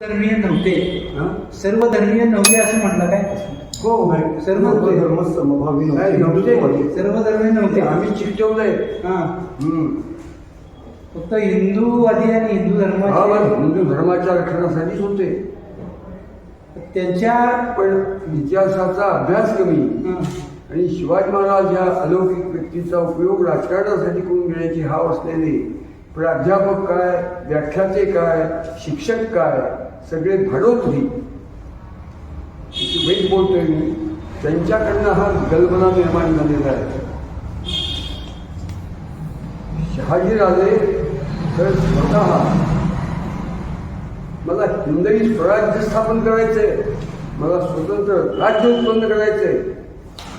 धर्मीय नव्हते. सर्व धर्मीय नव्हते असं म्हटलं काय? हो, सर्व धर्म समभावी नव्हते. सर्व धर्मीय नव्हते. आम्ही चिकटवलंय. फक्त हिंदूवादी आणि हिंदू धर्माचे हिंदू धर्माच्या रक्षणासाठीच होते. त्यांच्या पण इतिहासाचा अभ्यास कमी आणि शिवाजी महाराज या अलौकिक व्यक्तीचा उपयोग राजकारणासाठी करून घेण्याची हाव असलेले प्राध्यापक काय, व्याख्याते काय, शिक्षक काय, सगळे भाडोत्री वाईट बोलतोय मी, त्यांच्याकडनं हा गलबला निर्माण झालेला आहे. शहाजीराजे तर स्वतः मला हिंदवी स्वराज्य स्थापन करायचंय, मला स्वतंत्र राज्य उत्पन्न करायचंय,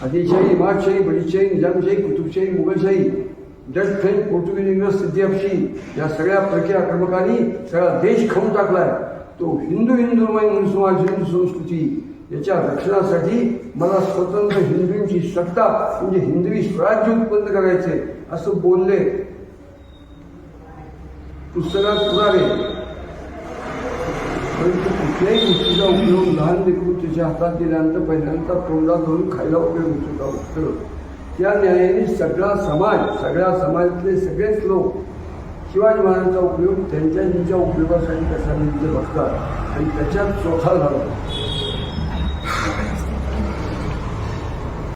आदिलशाही, इमादशाही, बडीशाही, निजामशाही, कुतुबशाही, मुघलशाही, डच, फ्रेंच, पोर्तुगीज, इंग्रज, सिद्धिअफशी या सगळ्या परकीय आक्रमकांनी सगळा देश खाऊन टाकलाय. तो हिंदूमय समाज, हिंदू संस्कृती याच्या रक्षणासाठी मला स्वतंत्र हिंदूंची सत्ता म्हणजे हिंदवी स्वराज्य उत्पन्न करायचे असं बोलले. पुस्तकात पुरावे, परंतु कुठल्याही गोष्टीचा उपयोग लहान लेकरू त्याच्या हातात दिल्यानंतर पहिल्यांदा तोंडात धरून खायला उपयोग होतो. त्या न्यायाने सगळा समाज, सगळ्या समाजातले सगळेच लोक शिवाजी महाराजांचा उपयोग त्यांच्या उपयोगासाठी कसा बघतात आणि त्याच्यात चोखा झाला.